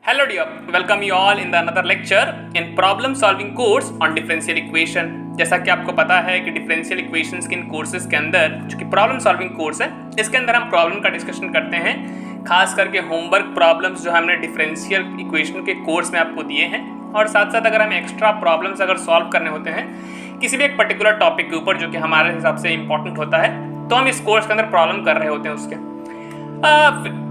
Hello dear, welcome you all in the another lecture in problem solving course on differential equation। जैसा कि आपको पता है कि differential equations के इन कोर्सेज के अंदर जो कि प्रॉब्लम सॉल्विंग कोर्स है, इसके अंदर हम प्रॉब्लम का डिस्कशन करते हैं, खास करके होमवर्क प्रॉब्लम्स जो हमने डिफरेंशियल इक्वेशन के कोर्स में आपको दिए हैं, और साथ साथ अगर हमें एक्स्ट्रा प्रॉब्लम्स अगर सॉल्व करने होते हैं किसी भी एक पर्टिकुलर टॉपिक के ऊपर जो कि हमारे हिसाब से इंपॉर्टेंट होता है, तो हम इस कोर्स के अंदर प्रॉब्लम कर रहे होते हैं उसके।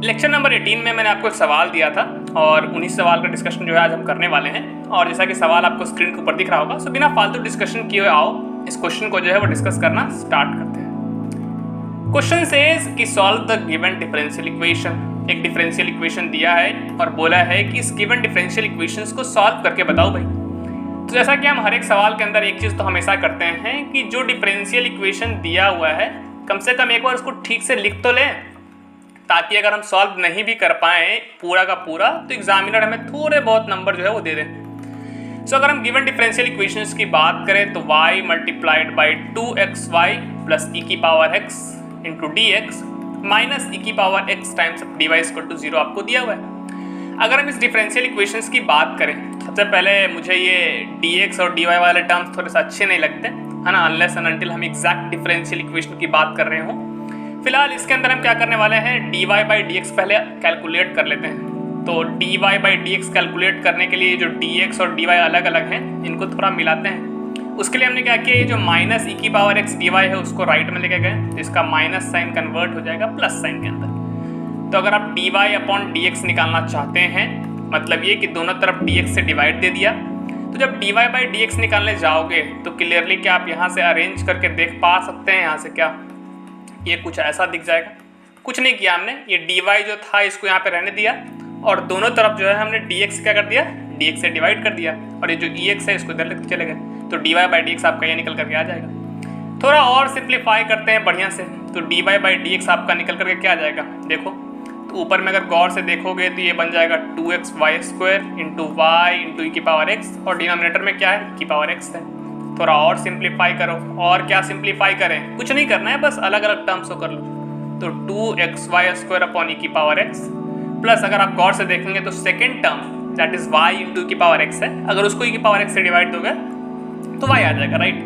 लेक्चर नंबर 18 में मैंने आपको एक सवाल दिया था और उन्हीं सवाल का डिस्कशन जो है आज हम करने वाले हैं। और जैसा कि सवाल आपको स्क्रीन के ऊपर दिख रहा होगा, सो बिना फालतू डिस्कशन किए आओ इस क्वेश्चन को जो है वो डिस्कस करना स्टार्ट करते हैं। क्वेश्चन सेज कि solve the given differential equation. एक डिफरेंशियल इक्वेशन दिया है और बोला है कि इस गिवन डिफरेंशियल इक्वेशंस को सॉल्व करके बताओ भाई। तो जैसा कि हम हर एक सवाल के अंदर एक चीज़ तो हमेशा करते हैं कि जो डिफरेंशियल इक्वेशन दिया हुआ है कम से कम एक बार उसको ठीक से लिख तो लें, ताकि अगर हम सॉल्व नहीं भी कर पाएँ पूरा का पूरा तो एग्जामिनर हमें थोड़े बहुत नंबर जो है वो दे दें। सो अगर हम गिवन डिफरेंशियल इक्वेशंस की बात करें तो y multiplied by 2xy plus e की power x into d x minus e की power x times d y equal to 0 आपको दिया हुआ है। अगर हम इस डिफरेंशियल इक्वेशंस की बात करें, सबसे पहले मुझे ये dx और dy वाले टर्म्स थोड़े से अच्छे नहीं लगते, है ना, अनलेस एंड अनटिल हम एग्जैक्ट डिफरेंशियल इक्वेशन की बात कर रहे हों। फिलहाल इसके अंदर हम क्या करने वाले हैं, dy बाई डी एक्स पहले कैलकुलेट कर लेते हैं। तो dy by d x calculate करने के लिए जो dx और dy अलग अलग हैं, इनको थोड़ा मिलाते हैं। उसके लिए हमने क्या किया, ये जो माइनस e की पावर x dy है उसको राइट में लेके गए, तो इसका माइनस साइन कन्वर्ट हो जाएगा प्लस साइन के अंदर। तो अगर आप dy अपॉन dx निकालना चाहते हैं, मतलब ये कि दोनों तरफ dx से डिवाइड दे दिया, तो जब dy बाई डी एक्स निकालने जाओगे तो क्लियरली क्या आप यहाँ से अरेंज करके देख पा सकते हैं, यहाँ से क्या ये कुछ ऐसा दिख जाएगा। कुछ नहीं किया हमने, ये dy जो था इसको यहाँ पे रहने दिया और दोनों तरफ जो है हमने dx क्या कर दिया, dx से डिवाइड कर दिया, और ये जो ex है इसको इधर लेकर चले गए, तो dy बाई डी एक्स आपका ये निकल करके आ जाएगा। थोड़ा और सिंप्लीफाई करते हैं बढ़िया से, तो dy बाई डी एक्स आपका निकल करके क्या आ जाएगा, देखो तो ऊपर में अगर गौर से देखोगे तो ये बन जाएगा 2xy² इंटू वाई इंटू ई की पावर x, और डिनोमिनेटर में क्या है, e की पावर x है। थोड़ा और सिंप्लीफाई करो, और क्या सिंप्लीफाई करें, कुछ नहीं करना है, बस अलग अलग टर्म्स को कर लो। तो 2xy² अपॉन ई की पावर x प्लस अगर आप गौर से देखेंगे तो second term that is y into की पावर x है, अगर उसको ई की पावर x से डिवाइड दोगे तो y आ जाएगा, राइट।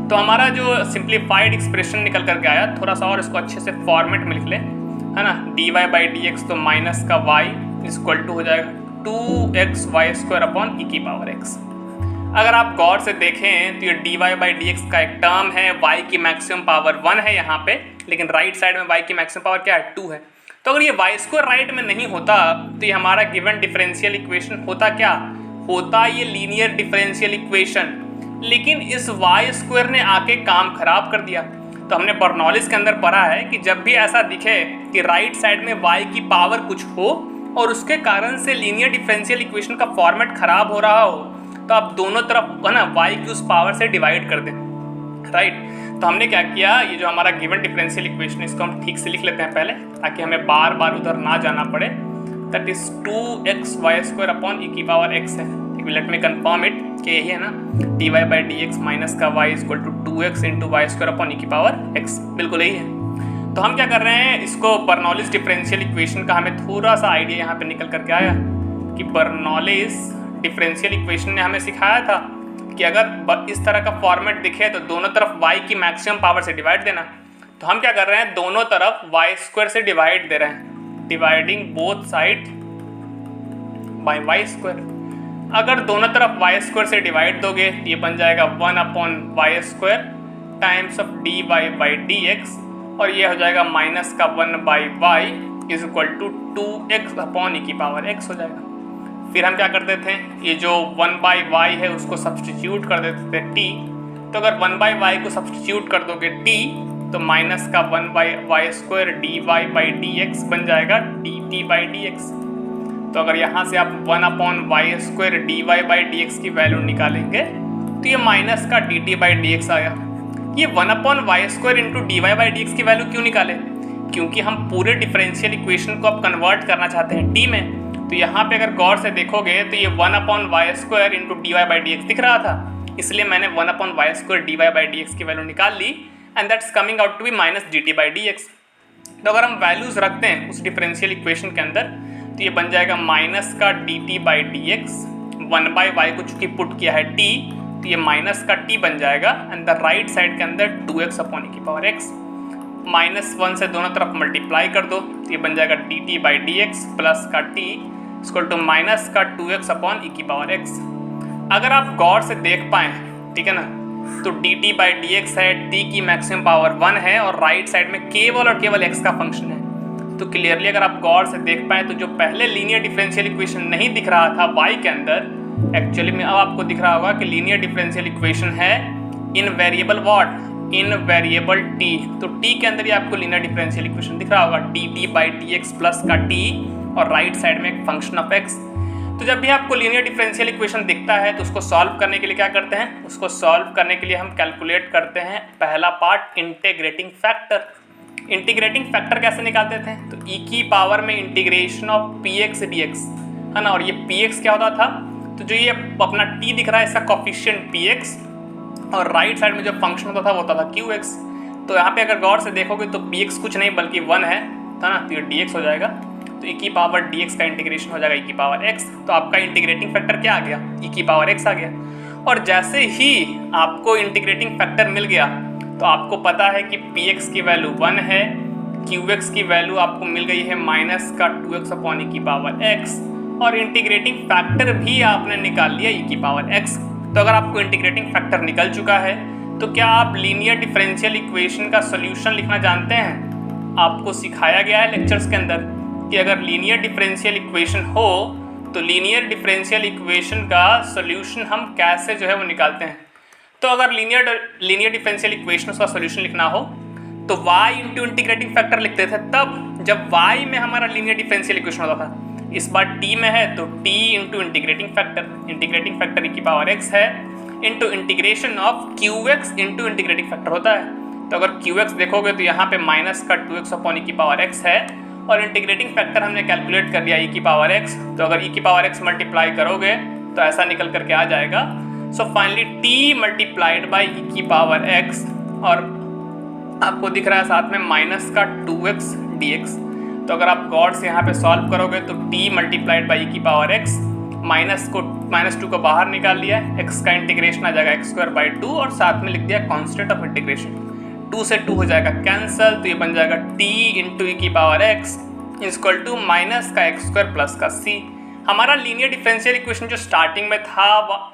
तो हमारा जो सिंप्लीफाइड एक्सप्रेशन निकल करके आया, थोड़ा सा और इसको अच्छे से फॉर्मेट में लिख ले, है ना, dy बाई डी एक्स तो माइनस का y इक्वल टू हो जाएगा 2xy² अपॉन ई की पावर x। अगर आप गौर से देखें तो ये dy बाई डी एक्स का एक टर्म है, y की मैक्सिमम पावर 1 है यहाँ पे, लेकिन राइट साइड में y की मैक्सिमम पावर क्या है, 2 है। तो अगर ये y² राइट में नहीं होता तो ये हमारा गिवन डिफरेंशियल इक्वेशन होता क्या, होता ये लीनियर डिफरेंशियल इक्वेशन, लेकिन इस y² ने आके काम खराब कर दिया। तो हमने बर्नौलिस के अंदर पढ़ा है कि जब भी ऐसा दिखे कि राइट साइड में y की पावर कुछ हो और उसके कारण से लीनियर डिफरेंशियल इक्वेशन का फॉर्मेट खराब हो रहा हो, तो आप दोनों तरफ है ना y की उस पावर से डिवाइड कर दें, राइट। तो हमने क्या किया, ये जो हमारा गिवन डिफरेंशियल इक्वेशन इसको हम ठीक से लिख लेते हैं पहले, ताकि हमें बार बार उधर ना जाना पड़े। That is 2xy² upon e की पावर x है। लेट मी कंफर्म इट कि यही है ना, dy by d x minus का y equal to 2x into y² upon e की पावर x, बिल्कुल यही है। तो हम क्या कर रहे हैं, इसको बर्नौलिस डिफरेंशियल इक्वेशन का हमें थोड़ा सा आइडिया यहाँ पे निकल करके आया कि बर्नौलिस डिफरेंशियल इक्वेशन ने हमें सिखाया था कि अगर इस तरह का फॉर्मेट दिखे तो दोनों तरफ y की मैक्सिमम पावर से डिवाइड देना। तो हम क्या कर रहे हैं, दोनों तरफ y² से डिवाइड दे रहे हैं, dividing both side by y²। अगर दोनों तरफ y² से डिवाइड दोगे तो ये बन जाएगा 1 upon y² times of dy by d x, और ये हो जाएगा माइनस का 1 by y is equal to 2x upon e की पावर x हो जाएगा। फिर हम क्या करते थे, ये जो 1 बाई वाई है उसको सब्सटीट्यूट कर देते थे t, तो अगर 1 बाई वाई को सब्सटीट्यूट कर दोगे t, तो माइनस का 1 by y² dy by d x बन जाएगा dt बाई डी एक्स। तो अगर यहाँ से आप 1 upon y² dy by d x की वैल्यू निकालेंगे तो ये माइनस का dt बाई डी एक्स आया। ये 1 upon y² into dy by d x की वैल्यू क्यों निकाले, क्योंकि हम पूरे डिफरेंशियल इक्वेशन को अब कन्वर्ट करना चाहते हैं t में। तो यहाँ पे अगर गौर से देखोगे तो ये 1 upon y² into dy by d x दिख रहा था, इसलिए मैंने 1 upon y² dy by d x की वैल्यू निकाल ली, and that's coming out to be minus dt by d x. तो अगर हम वैल्यूज़ रखते हैं उस डिफरेंशियल इक्वेशन के अंदर तो ये बन जाएगा माइनस का dt by d x, 1/y को चूंकि पुट किया है t, तो ये माइनस का t बन जाएगा एंड द राइट साइड के अंदर 2x अपॉन e की पावर x, -1 से दोनों तरफ मल्टीप्लाई कर दो, तो ये बन जाएगा dt by d x plus का t इक्वल टू माइनस का 2x अपॉन e की पावर x। अगर आप गौर से देख पाएँ, ठीक है ना, तो dt बाई डी एक्स है, t की मैक्सिमम पावर 1 है और राइट साइड में केवल और केवल x का फंक्शन है। तो क्लियरली अगर आप गौर से देख पाएँ तो जो पहले लीनियर डिफरेंशियल इक्वेशन नहीं दिख रहा था y के अंदर, एक्चुअली में अब आपको दिख रहा होगा कि लीनियर डिफरेंशियल इक्वेशन है in variable what, in variable t। तो t के अंदर ही आपको लीनियर डिफरेंशियल इक्वेशन दिख रहा होगा, dt by d x plus का t और राइट साइड में एक फंक्शन ऑफ x। तो जब भी आपको लीनियर डिफरेंशियल इक्वेशन दिखता है तो उसको सॉल्व करने के लिए क्या करते हैं, उसको सॉल्व करने के लिए हम कैलकुलेट करते हैं पहला part integrating factor. Integrating factor कैसे निकालते थे, तो e की पावर में इंटीग्रेशन ऑफ px dx है ना, और ये px क्या होता था, तो जो ये अपना t दिख रहा है इसका कोफिशिएंट px और राइट साइड में जो फंक्शन होता था वो होता था qx। तो यहाँ पे अगर गौर से देखोगे तो px कुछ नहीं बल्कि 1 है ना, तो ये dx हो जाएगा, तो e की पावर dx का इंटीग्रेशन हो जाएगा e की पावर x। तो आपका इंटीग्रेटिंग फैक्टर क्या आ गया, e की पावर x आ गया। और जैसे ही आपको इंटीग्रेटिंग फैक्टर मिल गया तो आपको पता है कि px की वैल्यू 1 है, qx की वैल्यू आपको मिल गई है माइनस का 2x अपॉन e की पावर x, और इंटीग्रेटिंग फैक्टर भी आपने निकाल लिया e की पावर x। तो अगर आपको इंटीग्रेटिंग फैक्टर निकल चुका है तो क्या आप लीनियर डिफरेंशियल इक्वेशन का सोल्यूशन लिखना जानते हैं। आपको सिखाया गया है लेक्चर्स के अंदर कि अगर लीनियर डिफरेंशियल इक्वेशन हो तो लीनियर डिफरेंशियल इक्वेशन का सोल्यूशन हम कैसे जो है वो निकालते हैं। तो अगर लीनियर डिफरेंशियल इक्वेशन का सोल्यूशन लिखना हो तो y इंटू इंटीग्रेटिंग फैक्टर लिखते थे तब जब y में हमारा लीनियर डिफरेंशियल इक्वेशन होता था। इस बार t में है तो t into integrating factor e की पावर x है into integration of qx into integrating factor होता है। तो अगर qx देखोगे तो यहाँ पे माइनस का 2x अपॉन e की पावर x है और इंटीग्रेटिंग फैक्टर हमने कैलकुलेट कर लिया e की पावर x। तो अगर e की पावर x मल्टीप्लाई करोगे तो ऐसा निकल करके आ जाएगा। So finally t multiplied by e की पावर x और आपको दिख रहा है साथ में माइनस का 2x dx। तो अगर आप गौर से यहाँ पे सॉल्व करोगे तो t मल्टीप्लाइड बाई e की पावर x, -2 को बाहर निकाल लिया, x का इंटीग्रेशन आ जाएगा x² 2 और साथ में लिख दिया कांस्टेंट ऑफ इंटीग्रेशन, 2 से 2 हो जाएगा कैंसिल, तो ये बन जाएगा t इंटू e की power x equal to minus का x² प्लस का c। हमारा लीनियर डिफरेंशियल इक्वेशन जो स्टार्टिंग में था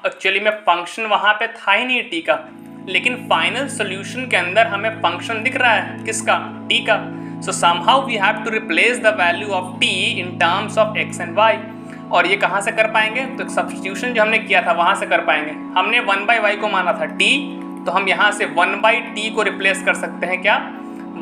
एक्चुअली में फंक्शन वहाँ पे था ही नहीं t का, लेकिन फाइनल सोल्यूशन के अंदर हमें फंक्शन दिख रहा है किसका, t का। So somehow we have to replace the value of t in terms of x and y। और ये कहाँ से कर पाएंगे, तो सब्स्टिट्यूशन जो हमने किया था वहाँ से कर पाएंगे। हमने 1/y को माना था t, तो हम यहाँ से 1/t को रिप्लेस कर सकते हैं क्या,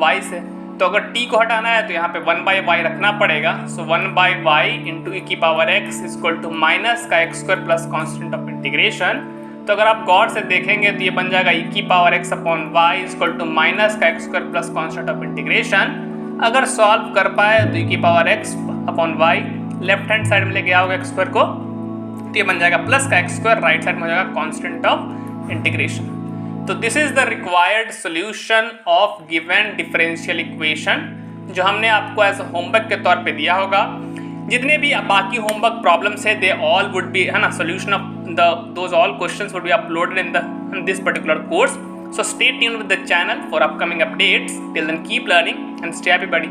y से। तो अगर t को हटाना है तो यहाँ पे 1/y रखना पड़ेगा। सो 1/y इंटू e की power x equal to minus का x² plus constant of integration. तो अगर आप गौर से देखेंगे तो ये बन जाएगा e की power x upon y equal to minus का x² plus constant of integration. अगर सॉल्व कर पाए तो e की power x upon y left hand side में लेके आओगे x² को, तो ये बन जाएगा प्लस का x², राइट साइड में हो जाएगा कॉन्स्टेंट ऑफ इंटीग्रेशन। तो this is the required solution of given differential equation जो हमने आपको एज होमवर्क के तौर पे दिया होगा। जितने भी बाकी होमवर्क प्रॉब्लम्स है दे ऑल वुड बी, है ना, solution of those all questions would be uploaded in this particular course. So stay tuned with the channel for upcoming updates. Till then, keep learning and stay happy, buddy.